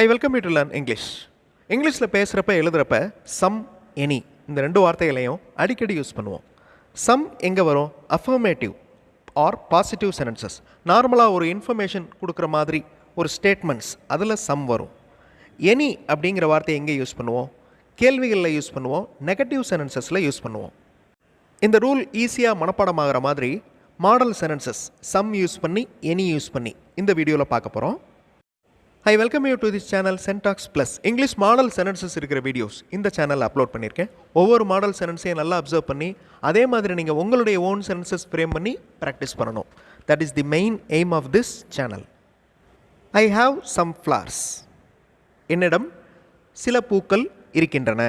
I welcome you to learn English. இங்கிலீஷில் பேசுகிறப்ப எழுதுகிறப்ப some any இந்த ரெண்டு வார்த்தைகளையும் அடிக்கடி யூஸ் பண்ணுவோம். சம் எங்கே வரும்? Affirmative or positive sentences. நார்மலாக ஒரு இன்ஃபர்மேஷன் கொடுக்குற மாதிரி ஒரு ஸ்டேட்மெண்ட்ஸ் அதில் சம் வரும். எனி அப்படிங்கிற வார்த்தையை எங்கே யூஸ் பண்ணுவோம்? கேள்விகளில் யூஸ் பண்ணுவோம், நெகட்டிவ் சென்டென்சஸில் யூஸ் பண்ணுவோம். இந்த ரூல் ஈஸியாக மனப்பாடமாகிற மாதிரி மாடல் சென்டென்சஸ் சம் யூஸ் பண்ணி எனி யூஸ் பண்ணி இந்த வீடியோவில் பார்க்க போகிறோம். I welcome you to this channel Sentax plus. English model sentences இருக்கிற வீடியோஸ் இந்த சேனலில் அப்லோட் பண்ணியிருக்கேன். ஒவ்வொரு மாடல் சென்டென்ஸையும் நல்லா அப்சர்வ் பண்ணி அதே மாதிரி நீங்கள் உங்களுடைய ஓன் சென்டென்சஸ் ஃப்ரேம் பண்ணி ப்ராக்டிஸ் பண்ணணும். That is the main aim of this channel. I have some flowers. என்னிடம் சில பூக்கள் இருக்கின்றன.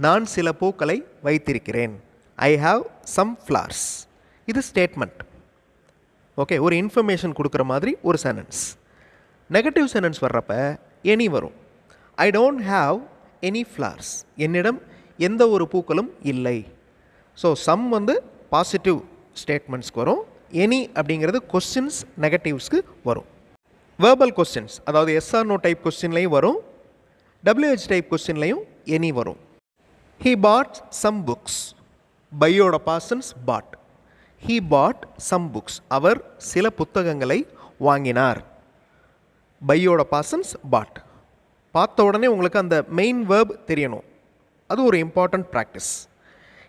நான் சில பூக்களை வைத்திருக்கிறேன். I have some flowers. இது ஸ்டேட்மெண்ட். ஓகே, ஒரு இன்ஃபர்மேஷன் கொடுக்குற மாதிரி ஒரு சென்டென்ஸ். நெகட்டிவ் சென்டென்ஸ் வர்றப்ப எனி வரும். I don't have any flowers. என்னிடம் எந்த ஒரு பூக்களும் இல்லை. ஸோ சம் பாசிட்டிவ் ஸ்டேட்மெண்ட்ஸ்க்கு வரும். எனி அப்படிங்கிறது கொஸ்டின்ஸ் நெகட்டிவ்ஸ்க்கு வரும். வேர்பல் கொஸ்டின்ஸ் அதாவது எஸ்ஆர் நோ டைப் கொஸ்டின்லையும் வரும், டபிள்யூஹெச் டைப் கொஸ்டின்லையும் எனி வரும். He bought some books. பையோட பாசன்ஸ் bought. He bought some books. அவர் சில புத்தகங்களை வாங்கினார். பையோட பாசன்ஸ் பாட். பார்த்த உடனே உங்களுக்கு அந்த மெயின் வேர்ப் தெரியணும். அது ஒரு important practice.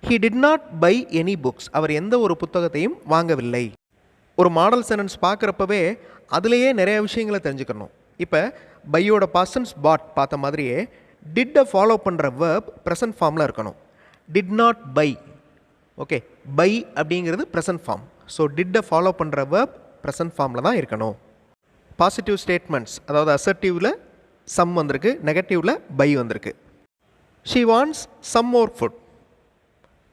He did not buy any books. அவர் எந்த ஒரு புத்தகத்தையும் வாங்கவில்லை. ஒரு மாடல் சென்டென்ஸ் பார்க்குறப்பவே அதுலேயே நிறைய விஷயங்களை தெரிஞ்சுக்கணும். இப்போ பையோட பாசன்ஸ் பாட் பார்த்த மாதிரியே டிட்டை ஃபாலோ பண்ணுற வேர்ப் ப்ரெசன்ட் ஃபார்மில் இருக்கணும். Did not buy. Okay, buy அப்படிங்கிறது ப்ரெசன்ட் ஃபார்ம். ஸோ டிட்டை ஃபாலோ பண்ணுற வேர்ப் ப்ரெசன்ட் ஃபார்மில் தான் இருக்கணும். பாசிட்டிவ் ஸ்டேட்மெண்ட்ஸ் அதாவது அசர்ட்டிவில் சம் வந்திருக்கு, நெகட்டிவில் பை வந்திருக்கு. She wants some more food.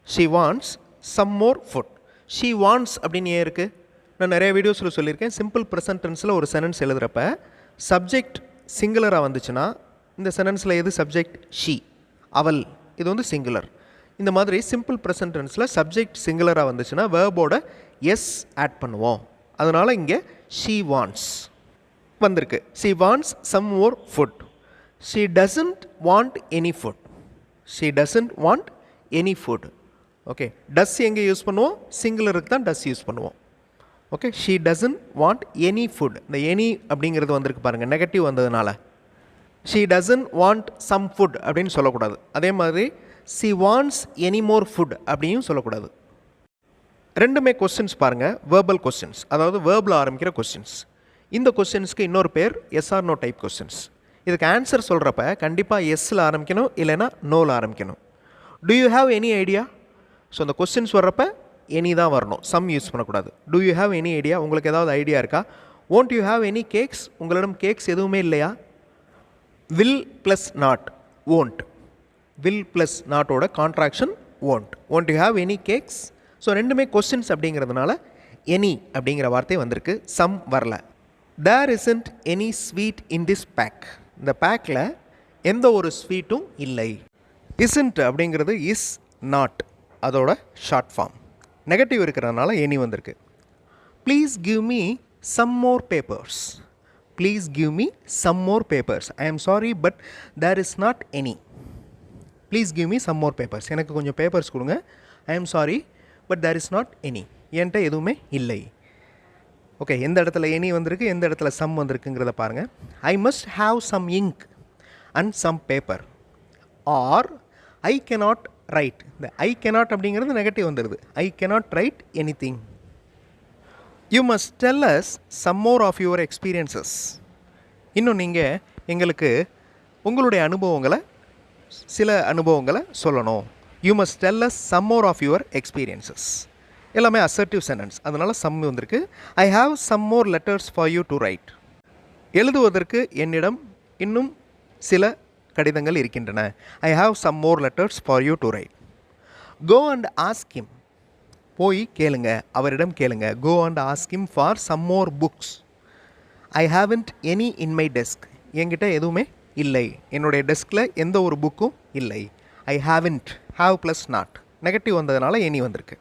She wants some more food. She wants அப்படின்னு ஏன் இருக்குது? நான் நிறைய வீடியோஸில் சொல்லியிருக்கேன். சிம்பிள் ப்ரெசன்ட் டென்ஸில் ஒரு சென்டென்ஸ் எழுதுகிறப்ப சப்ஜெக்ட் சிங்குலராக வந்துச்சுன்னா இந்த சென்டென்ஸில் எது சப்ஜெக்ட்? ஷீ. அவள் இது சிங்குலர். இந்த மாதிரி சிம்பிள் ப்ரெசன்ட் டென்ஸில் சப்ஜெக்ட் சிங்குலராக வந்துச்சுன்னா வேர்போட எஸ் ஆட் பண்ணுவோம். அதனால் இங்கே ஷீ வாண்ட்ஸ் வந்திருக்கு. She wants some more food. She doesn't want any food. She doesn't want any food. Okay, does எங்கே யூஸ் பண்ணுவோம்? சிங்குலருக்கு தான் டஸ் யூஸ் பண்ணுவோம். Okay, she doesn't want any food. இந்த எனி அப்படிங்கிறது வந்திருக்கு பாருங்கள், நெகட்டிவ் வந்ததுனால. She doesn't want some food அப்படின்னு சொல்லக்கூடாது. அதே மாதிரி she wants any more food அப்படியும் சொல்லக்கூடாது. ரெண்டுமே கொஸ்டின்ஸ் பாருங்கள், வேர்பல் கொஸ்டின்ஸ் அதாவது வேர்பில் ஆரம்பிக்கிற கொஸ்டின்ஸ். இந்த கொஸ்டின்ஸ்க்கு இன்னொரு பேர் எஸ்ஆர் நோ டைப் கொஸ்டின்ஸ். இதுக்கு ஆன்சர் சொல்கிறப்ப கண்டிப்பாக எஸ்ஸில் ஆரம்பிக்கணும், இல்லைனா நோவில் ஆரம்பிக்கணும். To you have any idea? So அந்த கொஸ்டின்ஸ் வர்றப்ப எனி தான் வரணும், சம் யூஸ் பண்ணக்கூடாது. To you have any idea? உங்களுக்கு ஏதாவது ஐடியா இருக்கா? Won't you have any cakes? உங்களிடம் கேக்ஸ் எதுவுமே இல்லையா? Will plus not won't. Will plus நாட்டோட contraction won't. Won't you have any cakes? So ரெண்டுமே கொஸ்டின்ஸ் அப்படிங்கிறதுனால எனி அப்படிங்கிற வார்த்தை வந்திருக்கு, சம் வரல. There isn't any sweet in this bag. இந்த பேக்கில் எந்த ஒரு ஸ்வீட்டும் இல்லை. இசன்ட் அப்படிங்கிறது இஸ் நாட், அதோட ஷார்ட் ஃபார்ம். நெகட்டிவ் இருக்கிறதுனால எனி வந்திருக்கு. Please give me some more papers. Please give me some more papers. I am sorry but there is not any. Please give me some more papers. எனக்கு கொஞ்சம் papers கொடுங்க. ஐ am sorry but there is not any. என்கிட்ட எதுவுமே இல்லை. Okay, எந்த இடத்துல any வந்திருக்கு, எந்த இடத்துல சம் வந்திருக்குங்கிறத பாருங்கள். I must have some ink and some paper. Or I cannot write. இந்த ஐ கெனாட் அப்படிங்கிறது நெகட்டிவ் வந்துடுது. I cannot write anything. You must tell us some more of your experiences. இன்னும் நீங்கள் எங்களுக்கு உங்களுடைய சில அனுபவங்களை சொல்லணும். You must tell us some more of your experiences. எல்லாமே அசர்ட்டிவ் சென்டென்ஸ், அதனால் சம் வந்திருக்கு. I have some more letters for you to write. எழுதுவதற்கு என்னிடம் இன்னும் சில கடிதங்கள் இருக்கின்றன. I have some more letters for you to write. Go and ask him. போய் கேளுங்க, அவரிடம் கேளுங்க. Go and ask him for some more books. I haven't any in my desk. என்கிட்ட எதுவுமே இல்லை, என்னுடைய டெஸ்கில் எந்த ஒரு புக்கும் இல்லை. I haven't, have plus not, negative வந்ததுனால எனி வந்திருக்கு.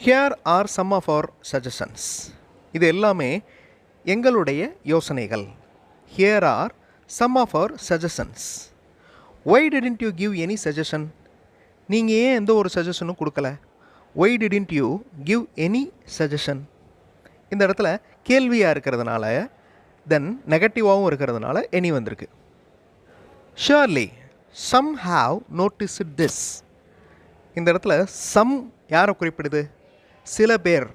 Here are some of our suggestions. இது எல்லாமே எங்களுடைய யோசனைகள். Here are some of our suggestions. Why didn't you give any suggestion? நீங்கள் ஏன் எந்த ஒரு சஜஷனும் கொடுக்கல? Why didn't you give any suggestion? இந்த இடத்துல கேள்வியாக இருக்கிறதுனால தென் நெகட்டிவாகவும் இருக்கிறதுனால any வந்திருக்கு. Surely some have noticed this. இந்த இடத்துல some யாரை குறிப்பிடுது? சில பேர்.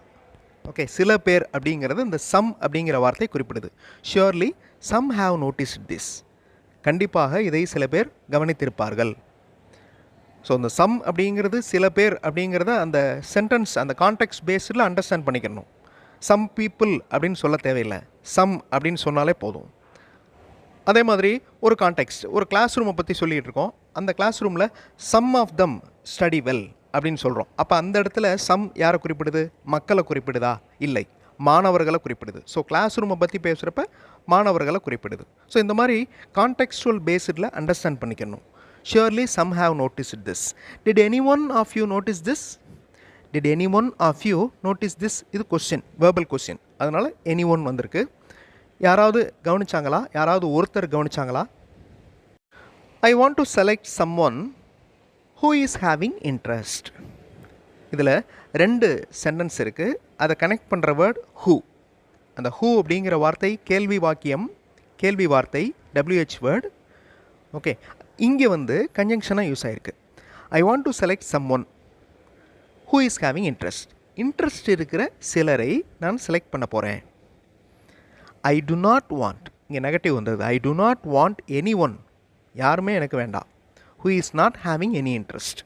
ஓகே, சில பேர் அப்படிங்கிறது இந்த some அப்படிங்கிற வார்த்தை குறிப்பிடுது. Surely some have noticed this. கண்டிப்பாக இதை சில பேர் கவனித்திருப்பார்கள். ஸோ இந்த சம் அப்படிங்கிறது சில பேர் அப்படிங்கிறத அந்த சென்டென்ஸ் அந்த கான்டெக்ட் பேஸில் அண்டர்ஸ்டாண்ட் பண்ணிக்கணும். சம் பீப்புள் அப்படின்னு சொல்ல தேவையில்லை, சம் அப்படின்னு சொன்னாலே போதும். அதே மாதிரி ஒரு கான்டெக்ஸ்ட், ஒரு கிளாஸ் ரூமை பற்றி சொல்லிகிட்டு இருக்கோம். அந்த கிளாஸ் ரூமில் some of them study well அப்படின்னு சொல்கிறோம். அப்போ அந்த இடத்துல சம் யாரை குறிப்பிடுது? மக்களை குறிப்பிடுதா? இல்லை, மாணவர்களை குறிப்பிடுது. ஸோ கிளாஸ் ரூமை பற்றி பேசுகிறப்ப மாணவர்களை குறிப்பிடுது. ஸோ இந்த மாதிரி கான்டெக்ஸ்டுவல் பேஸில் அண்டர்ஸ்டாண்ட் பண்ணிக்கணும். Surely some have noticed this. Did anyone of you notice this? Did anyone of you notice this? இது question, verbal question. அதனால் anyone வந்திருக்கு. யாராவது கவனிச்சாங்களா? யாராவது ஒருத்தர் கவனிச்சாங்களா? I want to select someone who is having interest. இதில் ரெண்டு sentence இருக்குது. அதை கனெக்ட் பண்ணுற வேர்ட் who. அந்த who அப்படிங்கிற வார்த்தை கேள்வி வாக்கியம், கேள்வி வார்த்தை, WH வேர்டு. ஓகே, இங்கே வந்து கன்ஜங்ஷனாக யூஸ் ஆகிருக்கு. I want to select someone who is having interest. Interest இருக்கிற சிலரை நான் செலக்ட் பண்ண போகிறேன். ஐ டு நாட் வாண்ட், இங்கே நெகட்டிவ் வந்தது. I do not want anyone, யாருமே எனக்கு வேண்டாம். Who is not having any interest.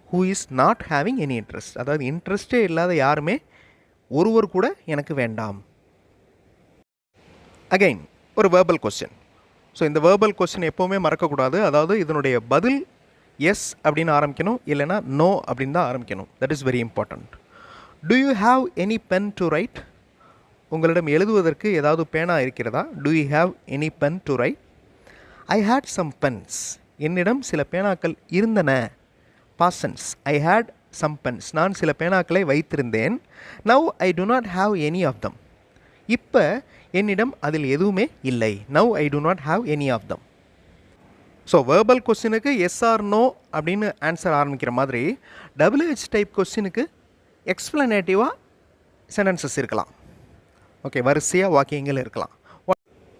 Who is not having any interest, அதாவது இன்ட்ரெஸ்டே இல்லாத யாருமே ஒருவர் கூட எனக்கு வேண்டாம். அகைன் ஒரு வேர்பல் கொஸ்டின். ஸோ இந்த வேர்பல் கொஸ்டின் எப்போவுமே மறக்கக்கூடாது. அதாவது இதனுடைய பதில் எஸ் அப்படின்னு ஆரம்பிக்கணும், இல்லைனா நோ அப்படின்னு தான் ஆரம்பிக்கணும். That is very important. Do you have any pen to write? உங்களிடம் எழுதுவதற்கு ஏதாவது பேனா இருக்கிறதா? Do you have any pen to write? I had some pens. என்னிடம் சில பேனாக்கள் இருந்தன. பாசன்ஸ், ஐ ஹேட் சம் பென்ஸ். நான் சில பேனாக்களை வைத்திருந்தேன். Now I do not have any of them. இப்போ என்னிடம் அதில் எதுவுமே இல்லை. Now I do not have any of them. So verbal கொஸ்டினுக்கு எஸ் ஆர் நோ அப்படின்னு ஆன்சர் ஆரம்பிக்கிற மாதிரி WH டைப் கொஸ்டினுக்கு எக்ஸ்பிளனேட்டிவாக சென்டென்சஸ் இருக்கலாம். ஓகே, வரிசையாக வாக்கியங்கள் இருக்கலாம்.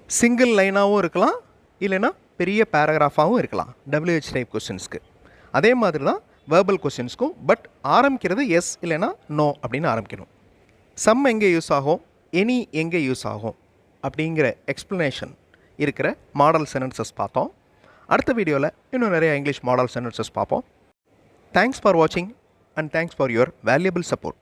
சிங்கிள் லைனாகவும் இருக்கலாம், இல்லைன்னா பெரிய பேராகிராஃபாகவும் இருக்கலாம் WH டைப் கொஸ்டின்ஸ்க்கு. அதே மாதிரி தான் வேர்பல் கொஸ்டின்ஸ்க்கும். பட் ஆரம்பிக்கிறது எஸ் இல்லைன்னா நோ அப்படின்னு ஆரம்பிக்கணும். சம் எங்கே யூஸ் ஆகும், எனி எங்கே யூஸ் ஆகும் அப்படிங்கிற எக்ஸ்ப்ளனேஷன் இருக்கிற மாடல் சென்டென்சஸ் பார்த்தோம். அடுத்த வீடியோவில் இன்னும் நிறைய இங்கிலீஷ் மாடல் சென்டென்சஸ் பார்ப்போம். தேங்க்ஸ் ஃபார் வாட்சிங் and thanks for your valuable support.